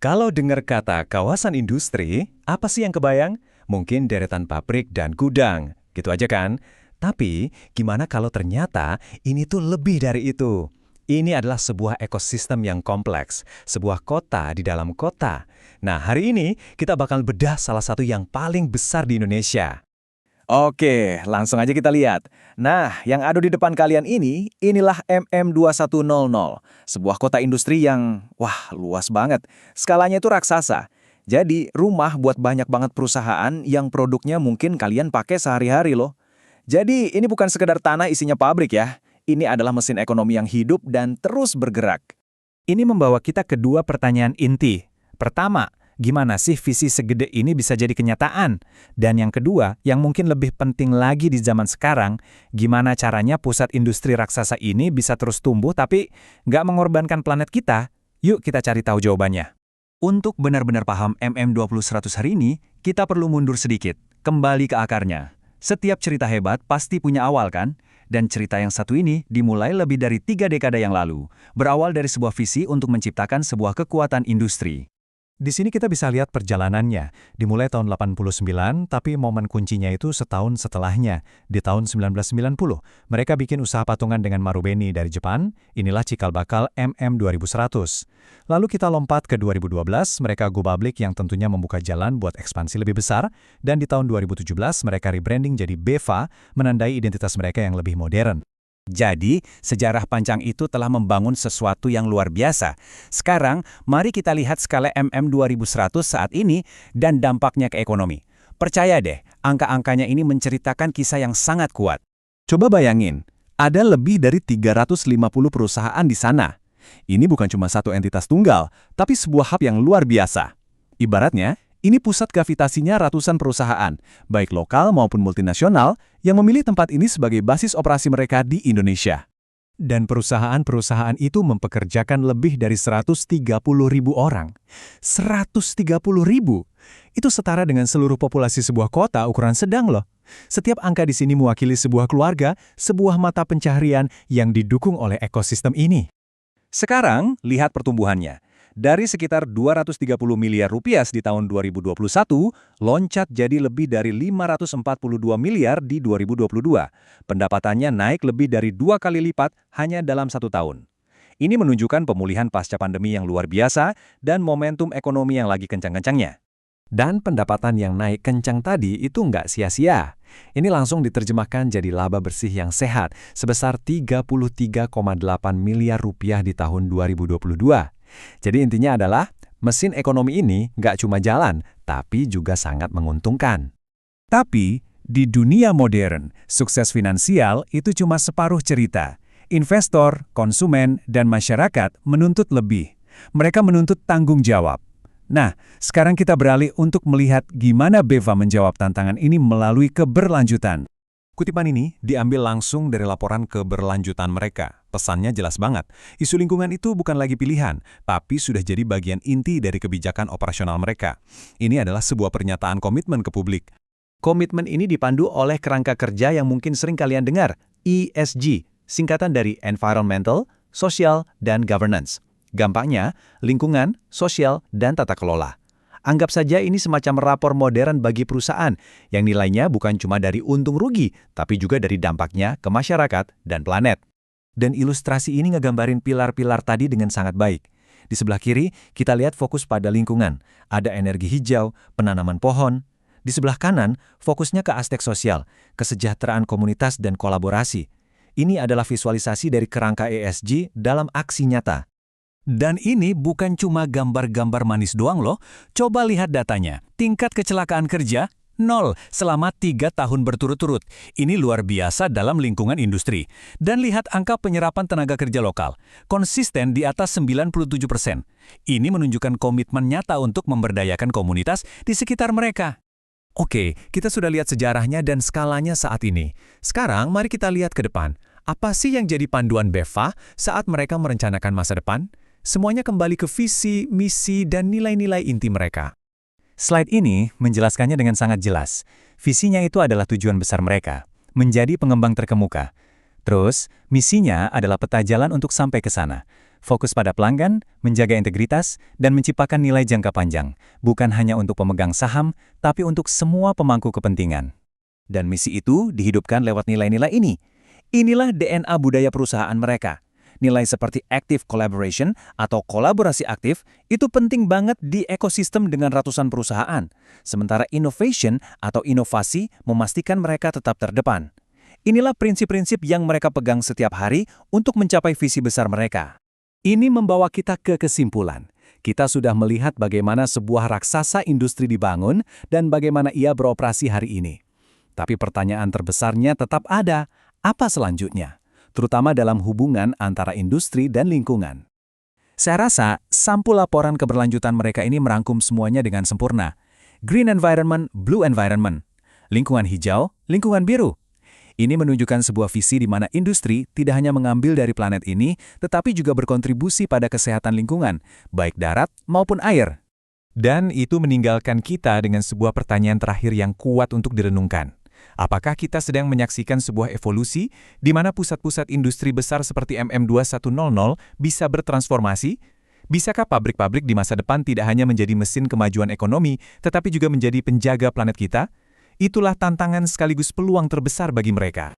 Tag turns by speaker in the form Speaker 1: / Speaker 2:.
Speaker 1: Kalau dengar kata kawasan industri, apa sih yang kebayang? Mungkin deretan pabrik dan gudang, gitu aja kan? Tapi, gimana kalau ternyata ini tuh lebih dari itu? Ini adalah sebuah ekosistem yang kompleks, sebuah kota di dalam kota. Nah, hari ini kita bakal bedah salah satu yang paling besar di Indonesia. Oke, langsung aja kita lihat. Nah, yang ada di depan kalian inilah MM2100. Sebuah kota industri yang, wah, luas banget. Skalanya itu raksasa. Jadi, rumah buat banyak banget perusahaan yang produknya mungkin kalian pakai sehari-hari loh. Jadi, ini bukan sekedar tanah isinya pabrik ya. Ini adalah mesin ekonomi yang hidup dan terus bergerak.
Speaker 2: Ini membawa kita ke dua pertanyaan inti. Pertama, gimana sih visi segede ini bisa jadi kenyataan? Dan yang kedua, yang mungkin lebih penting lagi di zaman sekarang, gimana caranya pusat industri raksasa ini bisa terus tumbuh tapi nggak mengorbankan planet kita? Yuk kita cari tahu jawabannya. Untuk benar-benar paham MM20100 hari ini, kita perlu mundur sedikit, kembali ke akarnya. Setiap cerita hebat pasti punya awal kan? Dan cerita yang satu ini dimulai lebih dari 3 dekade yang lalu, berawal dari sebuah visi untuk menciptakan sebuah kekuatan industri. Di sini kita bisa lihat perjalanannya, dimulai tahun 89, tapi momen kuncinya itu setahun setelahnya, di tahun 1990. Mereka bikin usaha patungan dengan Marubeni dari Jepang, inilah cikal bakal MM2100. Lalu kita lompat ke 2012, mereka go public yang tentunya membuka jalan buat ekspansi lebih besar, dan di tahun 2017 mereka rebranding jadi BEVA, menandai identitas mereka yang lebih modern. Jadi, sejarah panjang itu telah membangun sesuatu yang luar biasa. Sekarang, mari kita lihat skala MM2100 saat ini dan dampaknya ke ekonomi. Percaya deh, angka-angkanya ini menceritakan kisah yang sangat kuat. Coba bayangin, ada lebih dari 350 perusahaan di sana. Ini bukan cuma satu entitas tunggal, tapi sebuah hub yang luar biasa. Ibaratnya, ini pusat gravitasinya ratusan perusahaan, baik lokal maupun multinasional, yang memilih tempat ini sebagai basis operasi mereka di Indonesia. Dan perusahaan-perusahaan itu mempekerjakan lebih dari 130.000 orang. 130.000? Itu setara dengan seluruh populasi sebuah kota ukuran sedang loh. Setiap angka di sini mewakili sebuah keluarga, sebuah mata pencaharian yang didukung oleh ekosistem ini. Sekarang, lihat pertumbuhannya. Dari sekitar 230 miliar rupiah di tahun 2021, loncat jadi lebih dari 542 miliar di 2022. Pendapatannya naik lebih dari 2 kali lipat hanya dalam 1 tahun. Ini menunjukkan pemulihan pasca pandemi yang luar biasa dan momentum ekonomi yang lagi kencang-kencangnya. Dan pendapatan yang naik kencang tadi itu nggak sia-sia. Ini langsung diterjemahkan jadi laba bersih yang sehat sebesar 33,8 miliar rupiah di tahun 2022. Jadi intinya adalah, mesin ekonomi ini nggak cuma jalan, tapi juga sangat menguntungkan. Tapi, di dunia modern, sukses finansial itu cuma separuh cerita. Investor, konsumen, dan masyarakat menuntut lebih. Mereka menuntut tanggung jawab. Nah, sekarang kita beralih untuk melihat gimana BEVA menjawab tantangan ini melalui keberlanjutan. Kutipan ini diambil langsung dari laporan keberlanjutan mereka. Pesannya jelas banget. Isu lingkungan itu bukan lagi pilihan, tapi sudah jadi bagian inti dari kebijakan operasional mereka. Ini adalah sebuah pernyataan komitmen ke publik. Komitmen ini dipandu oleh kerangka kerja yang mungkin sering kalian dengar, ESG, singkatan dari Environmental, Social, dan Governance. Gampangnya, lingkungan, sosial, dan tata kelola. Anggap saja ini semacam rapor modern bagi perusahaan, yang nilainya bukan cuma dari untung rugi, tapi juga dari dampaknya ke masyarakat dan planet. Dan ilustrasi ini ngegambarin pilar-pilar tadi dengan sangat baik. Di sebelah kiri, kita lihat fokus pada lingkungan. Ada energi hijau, penanaman pohon. Di sebelah kanan, fokusnya ke aspek sosial, kesejahteraan komunitas dan kolaborasi. Ini adalah visualisasi dari kerangka ESG dalam aksi nyata. Dan ini bukan cuma gambar-gambar manis doang loh. Coba lihat datanya. Tingkat kecelakaan kerja, 0 selama 3 tahun berturut-turut. Ini luar biasa dalam lingkungan industri. Dan lihat angka penyerapan tenaga kerja lokal. Konsisten di atas 97%. Ini menunjukkan komitmen nyata untuk memberdayakan komunitas di sekitar mereka. Oke, kita sudah lihat sejarahnya dan skalanya saat ini. Sekarang mari kita lihat ke depan. Apa sih yang jadi panduan BEVA saat mereka merencanakan masa depan? Semuanya kembali ke visi, misi, dan nilai-nilai inti mereka. Slide ini menjelaskannya dengan sangat jelas. Visinya itu adalah tujuan besar mereka, menjadi pengembang terkemuka. Terus, misinya adalah peta jalan untuk sampai ke sana. Fokus pada pelanggan, menjaga integritas, dan menciptakan nilai jangka panjang, bukan hanya untuk pemegang saham, tapi untuk semua pemangku kepentingan. Dan misi itu dihidupkan lewat nilai-nilai ini. Inilah DNA budaya perusahaan mereka. Nilai seperti active collaboration atau kolaborasi aktif itu penting banget di ekosistem dengan ratusan perusahaan. Sementara innovation atau inovasi memastikan mereka tetap terdepan. Inilah prinsip-prinsip yang mereka pegang setiap hari untuk mencapai visi besar mereka. Ini membawa kita ke kesimpulan. Kita sudah melihat bagaimana sebuah raksasa industri dibangun dan bagaimana ia beroperasi hari ini. Tapi pertanyaan terbesarnya tetap ada, apa selanjutnya? Terutama dalam hubungan antara industri dan lingkungan. Saya rasa sampul laporan keberlanjutan mereka ini merangkum semuanya dengan sempurna. Green environment, blue environment. Lingkungan hijau, lingkungan biru. Ini menunjukkan sebuah visi di mana industri tidak hanya mengambil dari planet ini, tetapi juga berkontribusi pada kesehatan lingkungan, baik darat maupun air. Dan itu meninggalkan kita dengan sebuah pertanyaan terakhir yang kuat untuk direnungkan. Apakah kita sedang menyaksikan sebuah evolusi di mana pusat-pusat industri besar seperti MM2100 bisa bertransformasi? Bisakah pabrik-pabrik di masa depan tidak hanya menjadi mesin kemajuan ekonomi, tetapi juga menjadi penjaga planet kita? Itulah tantangan sekaligus peluang terbesar bagi mereka.